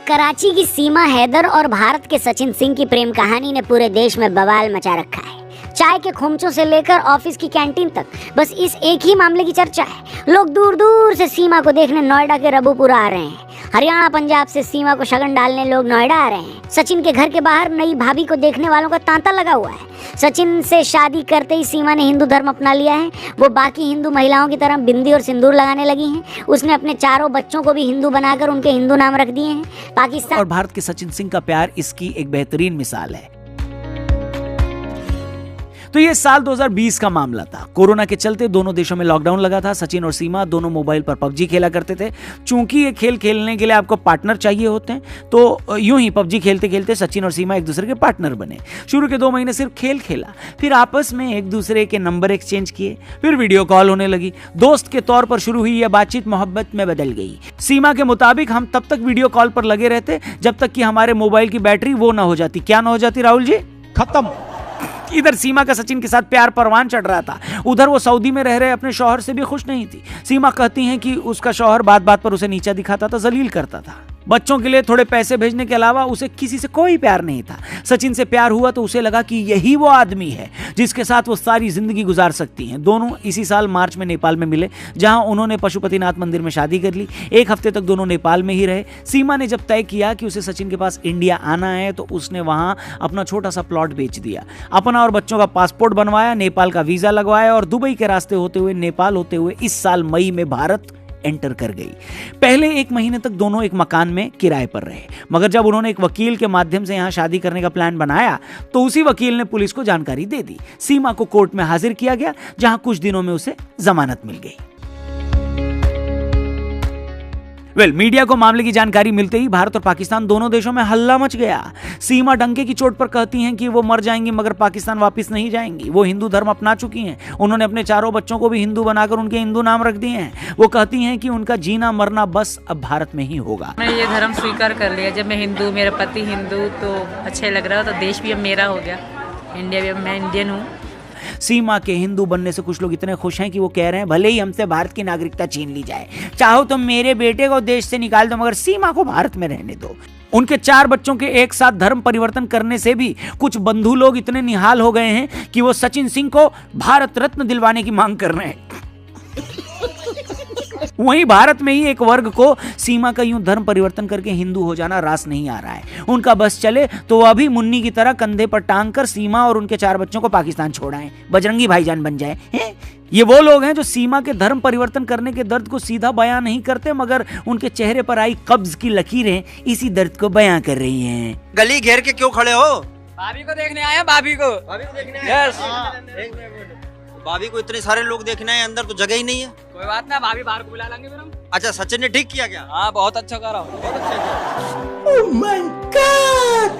कराची की सीमा हैदर और भारत के सचिन सिंह की प्रेम कहानी ने पूरे देश में बवाल मचा रखा है। चाय के खोमचों से लेकर ऑफिस की कैंटीन तक बस इस एक ही मामले की चर्चा है। लोग दूर दूर से सीमा को देखने नोएडा के रबूपुरा आ रहे हैं। हरियाणा पंजाब से सीमा को शगन डालने लोग नोएडा आ रहे हैं। सचिन के घर के बाहर नई भाभी को देखने वालों का तांता लगा हुआ है। सचिन से शादी करते ही सीमा ने हिंदू धर्म अपना लिया है। वो बाकी हिंदू महिलाओं की तरह बिंदी और सिंदूर लगाने लगी हैं। उसने अपने चारों बच्चों को भी हिंदू बनाकर उनके हिंदू नाम रख दिए हैं। पाकिस्तान और भारत के सचिन सिंह का प्यार इसकी एक बेहतरीन मिसाल है। तो ये साल 2020 का मामला था। कोरोना के चलते दोनों देशों में लॉकडाउन लगा था। सचिन और सीमा दोनों मोबाइल पर पबजी खेला करते थे। चूंकि ये खेल खेलने के लिए आपको पार्टनर चाहिए होते हैं, तो यूं ही पबजी खेलते खेलते सचिन और सीमा एक दूसरे के पार्टनर बने। शुरू के 2 महीने सिर्फ खेल खेला, फिर आपस में एक दूसरे के नंबर एक्सचेंज किए, फिर वीडियो कॉल होने लगी। दोस्त के तौर पर शुरू हुई यह बातचीत मोहब्बत में बदल गई। सीमा के मुताबिक हम तब तक वीडियो कॉल पर लगे रहते जब तक कि हमारे मोबाइल की बैटरी वो ना हो जाती। क्या ना हो जाती राहुल जी? खत्म। इधर सीमा का सचिन के साथ प्यार परवान चढ़ रहा था, उधर वो सऊदी में रह रहे अपने शौहर से भी खुश नहीं थी। सीमा कहती हैं कि उसका शौहर बात बात पर उसे नीचा दिखाता था, जलील करता था। बच्चों के लिए थोड़े पैसे भेजने के अलावा उसे किसी से कोई प्यार नहीं था। सचिन से प्यार हुआ तो उसे लगा कि यही वो आदमी है जिसके साथ वो सारी जिंदगी गुजार सकती हैं। दोनों इसी साल मार्च में नेपाल में मिले, जहां उन्होंने पशुपतिनाथ मंदिर में शादी कर ली। 1 हफ्ते तक दोनों नेपाल में ही रहे। सीमा ने जब तय किया कि उसे सचिन के पास इंडिया आना है तो उसने वहां अपना छोटा सा प्लॉट बेच दिया, अपना और बच्चों का पासपोर्ट बनवाया, नेपाल का वीजा लगवाया और दुबई के रास्ते होते हुए नेपाल होते हुए इस साल मई में भारत एंटर कर गई। पहले 1 महीने तक दोनों एक मकान में किराए पर रहे, मगर जब उन्होंने एक वकील के माध्यम से यहां शादी करने का प्लान बनाया तो उसी वकील ने पुलिस को जानकारी दे दी। सीमा को कोर्ट में हाजिर किया गया, जहां कुछ दिनों में उसे जमानत मिल गई। मीडिया को मामले की जानकारी मिलते ही भारत और पाकिस्तान दोनों देशों में हल्ला मच गया। सीमा डंके की चोट पर कहती हैं कि वो मर जाएंगी मगर पाकिस्तान वापस नहीं जाएंगी। वो हिंदू धर्म अपना चुकी हैं। उन्होंने अपने चारों बच्चों को भी हिंदू बनाकर उनके हिंदू नाम रख दिए हैं। वो कहती हैं कि उनका जीना मरना बस अब भारत में ही होगा। मैंने ये धर्म स्वीकार कर लिया। जब मैं हिंदू, मेरा पति हिंदू, तो अच्छा लग रहा, तो देश भी अब मेरा हो गया, इंडिया भी अब मैं इंडियन हूँ। सीमा के हिंदू बनने से कुछ लोग इतने खुश हैं कि वो कह रहे हैं भले ही हमसे भारत की नागरिकता छीन ली जाए, चाहो तो मेरे बेटे को देश से निकाल दो मगर सीमा को भारत में रहने दो। उनके 4 बच्चों के एक साथ धर्म परिवर्तन करने से भी कुछ बंधु लोग इतने निहाल हो गए हैं कि वो सचिन सिंह को भारत रत्न दिलवाने की मांग कर रहे हैं। वहीं भारत में ही एक वर्ग को सीमा का यूं धर्म परिवर्तन करके हिंदू हो जाना रास नहीं आ रहा है। उनका बस चले तो वो अभी मुन्नी की तरह कंधे पर टांग कर सीमा और उनके 4 बच्चों को पाकिस्तान छोड़ाएं, बजरंगी भाईजान बन जाए। ये वो लोग हैं जो सीमा के धर्म परिवर्तन करने के दर्द को सीधा बयां नहीं करते, मगर उनके चेहरे पर आई कब्ज की लकीरें इसी दर्द को बयां कर रही हैं। गली घेर के क्यों खड़े हो? भाभी को देखने आया, भाभी को देखने आए। भाभी को इतने सारे लोग देखने आए, अंदर तो जगह ही नहीं है। कोई बात ना, भाभी बाहर को बुला लेंगे फिर हम। अच्छा, सचिन ने ठीक किया क्या? हाँ, बहुत अच्छा करा। Oh my God!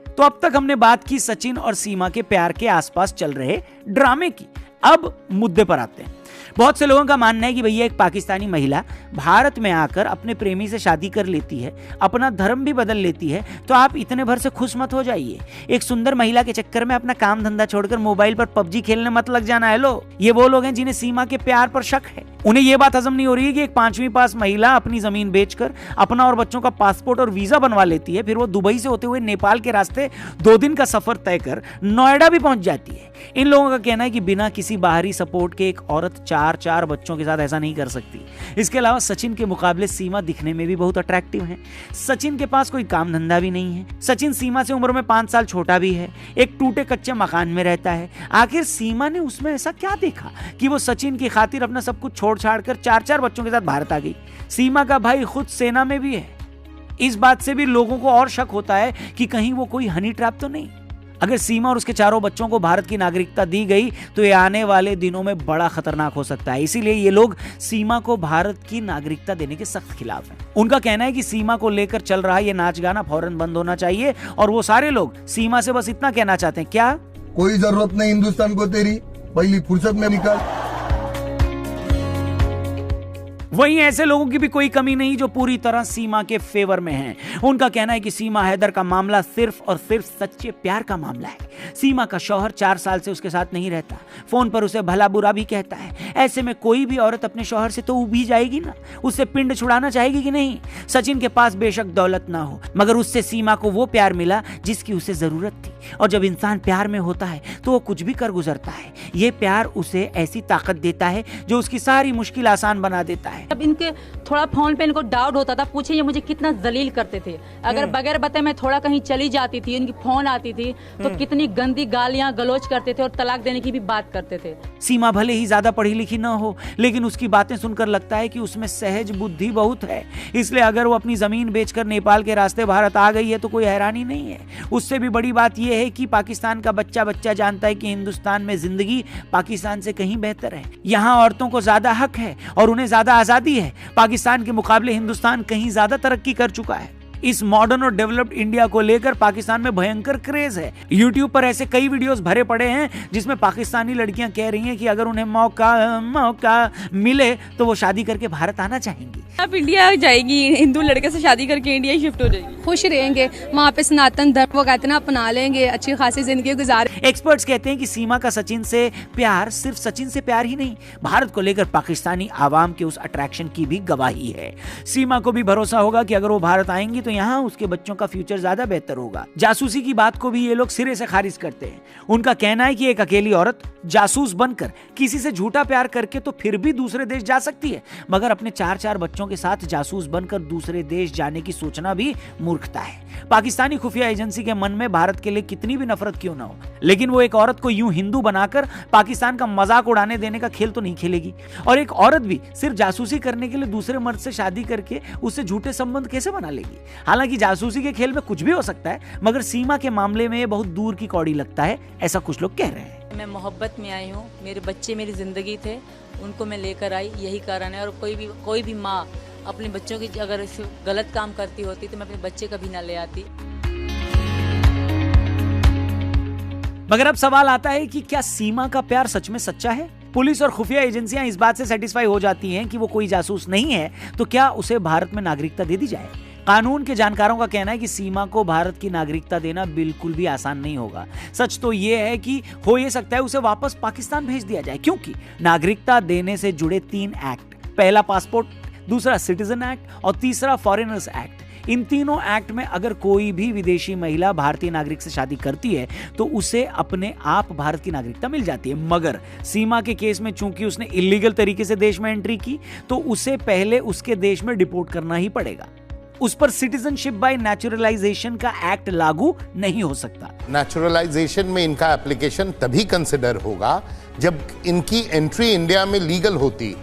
तो अब तक हमने बात की सचिन और सीमा के प्यार के आसपास चल रहे ड्रामे की। अब मुद्दे पर आते हैं। बहुत से लोगों का मानना है कि भैया एक पाकिस्तानी महिला भारत में आकर अपने प्रेमी से शादी कर लेती है, अपना धर्म भी बदल लेती है, तो आप इतने भर से खुश मत हो जाइए। एक सुंदर महिला के चक्कर में अपना काम धंधा छोड़कर मोबाइल पर पबजी खेलने मत लग जाना है। लो, ये वो लोग हैं जिन्हें सीमा के प्यार पर शक है। उन्हें यह बात हजम नहीं हो रही है कि एक 5वीं पास महिला अपनी जमीन बेचकर अपना और बच्चों का पासपोर्ट और वीजा बनवा लेती है, फिर वो दुबई से होते हुए नेपाल के रास्ते 2 दिन का सफर तय कर नोएडा भी पहुंच जाती है। इन लोगों का कहना है कि बिना किसी बाहरी सपोर्ट के एक औरत 4 बच्चों के साथ ऐसा नहीं कर सकती। इसके अलावा सचिन के मुकाबले सीमा दिखने में भी बहुत अट्रैक्टिव है। सचिन के पास कोई काम धंधा भी नहीं है। सचिन सीमा से उम्र में 5 साल छोटा भी है, एक टूटे कच्चे मकान में रहता है। आखिर सीमा ने उसमें ऐसा क्या देखा कि वो सचिन की खातिर अपना सब कुछ छोड़ छाड़ कर 4 बच्चों के साथ भारत आ गई? सीमा का भाई खुद सेना में भी है। इस बात से भी लोगों को और शक होता है कि कहीं वो कोई हनी ट्रैप तो नहीं। अगर सीमा और उसके 4 बच्चों को भारत की नागरिकता दी गई तो ये आने वाले दिनों में बड़ा खतरनाक हो सकता है। इसीलिए ये लोग सीमा को भारत की नागरिकता देने के सख्त खिलाफ हैं। उनका कहना है कि सीमा को लेकर चल रहा ये नाच गाना फौरन बंद होना चाहिए और वो सारे लोग सीमा से बस इतना कहना चाहते हैं, क्या कोई जरूरत नहीं हिंदुस्तान को तेरी, पहली फुर्सत में निकाल। वहीं ऐसे लोगों की भी कोई कमी नहीं जो पूरी तरह सीमा के फेवर में हैं। उनका कहना है कि सीमा हैदर का मामला सिर्फ और सिर्फ सच्चे प्यार का मामला है। सीमा का शौहर 4 साल से उसके साथ नहीं रहता, फोन पर उसे भला बुरा भी कहता है। ऐसे में कोई भी औरत अपने शौहर से तो उभी जाएगी ना, उससे पिंड छुड़ाना चाहेगी कि नहीं। सचिन के पास बेशक दौलत ना हो, मगर उससे सीमा को वो प्यार मिला जिसकी उसे जरूरत थी। और जब इंसान प्यार में होता है तो वो कुछ भी कर गुजरता है। ये प्यार उसे ऐसी ताकत देता है जो उसकी सारी मुश्किल आसान बना देता है। अब इनके थोड़ा फोन पे इनको डाउट होता था, पूछे ये मुझे कितना जलील करते थे। अगर बगैर बताए मैं थोड़ा कहीं चली जाती थी, इनकी फोन आती थी तो कितनी गंदी गालियां गलौज करते थे और तलाक देने की भी बात करते थे। सीमा भले ही ज्यादा पढ़ी लिखी न हो, लेकिन उसकी बातें सुनकर लगता है कि उसमें सहज बुद्धि बहुत है। इसलिए अगर वो अपनी जमीन बेचकर नेपाल के रास्ते भारत आ गई है तो कोई हैरानी नहीं है। उससे भी बड़ी बात यह है कि पाकिस्तान का बच्चा जानता है कि हिंदुस्तान में जिंदगी पाकिस्तान से कहीं बेहतर है। यहाँ औरतों को ज्यादा हक है और उन्हें ज्यादा आजादी है। पाकिस्तान के मुकाबले हिंदुस्तान कहीं ज्यादा तरक्की कर चुका है। इस मॉडर्न और डेवलप्ड इंडिया को लेकर पाकिस्तान में भयंकर क्रेज है। YouTube पर ऐसे कई वीडियोस भरे पड़े हैं जिसमें पाकिस्तानी लड़कियां कह रही हैं कि अगर उन्हें मौका मिले तो वो शादी करके भारत आना चाहेंगी। अब इंडिया जाएगी, हिंदू लड़के से शादी करके इंडिया शिफ्ट हो जाएगी, खुश रहेंगे वहाँ पे, सनातन धर्म वो कहते हैं ना अपना लेंगे, अच्छी खासी जिंदगी गुजारे। एक्सपर्ट्स कहते हैं कि सीमा का सचिन से प्यार सिर्फ सचिन से प्यार ही नहीं, भारत को लेकर पाकिस्तानी आवाम के उस अट्रैक्शन की भी गवाही है। सीमा को भी भरोसा होगा कि अगर वो भारत आएंगी तो यहाँ उसके बच्चों का फ्यूचर ज्यादा बेहतर होगा। जासूसी की बात को भी ये लोग सिरे से खारिज करते हैं। उनका कहना है कि एक अकेली औरत जासूस बनकर किसी से झूठा प्यार करके तो फिर भी दूसरे देश जा सकती है, मगर अपने 4 बच्चों के साथ जासूस बनकर दूसरे देश जाने की सोचना भी मूर्खता है। पाकिस्तानी खुफिया एजेंसी के मन में भारत के लिए कितनी भी नफरत क्यों ना हो, लेकिन वो एक औरत को यूं हिंदू बनाकर पाकिस्तान का मजाक उड़ाने देने का खेल तो नहीं खेलेगी। और एक औरत भी सिर्फ जासूसी करने के लिए दूसरे मर्द से शादी करके उससे झूठे संबंध कैसे बना लेगी। हालांकि जासूसी के खेल में कुछ भी हो सकता है, मगर सीमा के मामले में ये बहुत दूर की कौड़ी लगता है, ऐसा कुछ लोग कह रहे हैं। मैं मोहब्बत में आई हूँ, मेरे बच्चे मेरी ज़िंदगी थे, उनको मैं लेकर आई, यही कारण है। और कोई भी माँ अपने बच्चों की अगर गलत काम करती होती तो मैं अपने बच्चे कभी ना ले आती। मगर अब सवाल आता है कि क्या सीमा का प्यार सच में सच्चा है? पुलिस और खुफिया एजेंसियां इस बात से सेटिस्फाई हो जाती हैं कि वो कोई जासूस नहीं है तो क्या उसे भारत में नागरिकता दे दी जाए? कानून के जानकारों का कहना है कि सीमा को भारत की नागरिकता देना बिल्कुल भी आसान नहीं होगा। सच तो यह है कि हो ये सकता है उसे वापस पाकिस्तान भेज दिया जाए, क्योंकि नागरिकता देने से जुड़े 3 एक्ट, पहला पासपोर्ट, दूसरा सिटीजन एक्ट और तीसरा फॉरेनर्स एक्ट। इन तीनों एक्ट में अगर कोई भी विदेशी महिला भारतीय नागरिक से शादी करती है तो उसे अपने आप भारत की नागरिकता मिल जाती है। मगर सीमा के केस में चूंकि उसने इलीगल तरीके से देश में एंट्री की तो उसे पहले उसके देश में डिपोर्ट करना ही पड़ेगा। उस पर सिटीजनशिप बाय नेचुरलाइजेशन का एक्ट लागू नहीं हो सकता। नेचुरलाइजेशन में इनका एप्लीकेशन तभी कंसिडर होगा जब इनकी एंट्री इंडिया में लीगल होती।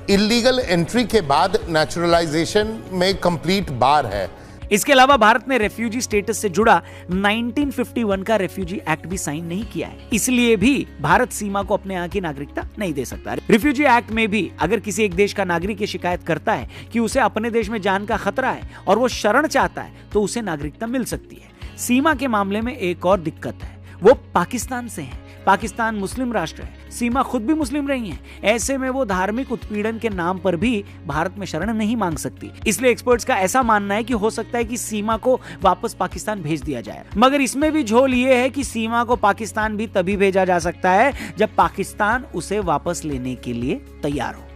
इलीगल एंट्री के बाद नेचुरलाइजेशन में कंप्लीट बार है। इसके अलावा भारत ने रेफ्यूजी स्टेटस से जुड़ा 1951 का रेफ्यूजी एक्ट भी साइन नहीं किया है, इसलिए भी भारत सीमा को अपने यहाँ की नागरिकता नहीं दे सकता। रेफ्यूजी एक्ट में भी अगर किसी एक देश का नागरिक ये शिकायत करता है कि उसे अपने देश में जान का खतरा है और वो शरण चाहता है तो उसे नागरिकता मिल सकती है। सीमा के मामले में एक और दिक्कत है, वो पाकिस्तान से है। पाकिस्तान मुस्लिम राष्ट्र है, सीमा खुद भी मुस्लिम रही है। ऐसे में वो धार्मिक उत्पीड़न के नाम पर भी भारत में शरण नहीं मांग सकती। इसलिए एक्सपर्ट्स का ऐसा मानना है कि हो सकता है कि सीमा को वापस पाकिस्तान भेज दिया जाए। मगर इसमें भी झोल ये है कि सीमा को पाकिस्तान भी तभी भेजा जा सकता है जब पाकिस्तान उसे वापस लेने के लिए तैयार हो।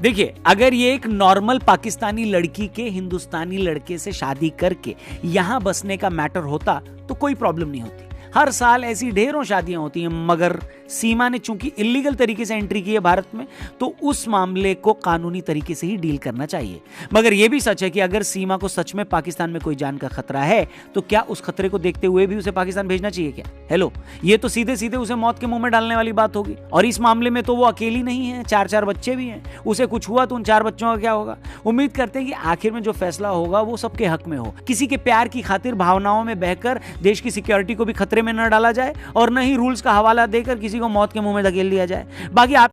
देखिए, अगर ये एक नॉर्मल पाकिस्तानी लड़की के हिंदुस्तानी लड़के से शादी करके यहां बसने का मैटर होता तो कोई प्रॉब्लम नहीं होती। हर साल ऐसी ढेरों शादियां होती हैं, मगर सीमा ने चूंकि इलीगल तरीके से एंट्री की है भारत में तो उस मामले को कानूनी तरीके से ही डील करना चाहिए। मगर यह भी सच है कि अगर सीमा को सच में पाकिस्तान में कोई जान का खतरा है तो क्या उस खतरे को देखते हुए भी उसे पाकिस्तान भेजना चाहिए क्या? हेलो, ये तो सीधे सीधे उसे मौत के मुंह में डालने वाली बात होगी। और इस मामले में तो वो अकेली नहीं है, 4 बच्चे भी हैं। उसे कुछ हुआ तो उन 4 बच्चों का क्या होगा? उम्मीद करते हैं कि आखिर में जो फैसला होगा वो सबके हक में हो, किसी के प्यार की खातिर भावनाओं में बहकर देश की सिक्योरिटी को भी खतरे में न डाला जाए और न ही रूल्स का हवाला देकर किसी को मौत के मुंह में धकेल दिया जाए। बाकी आप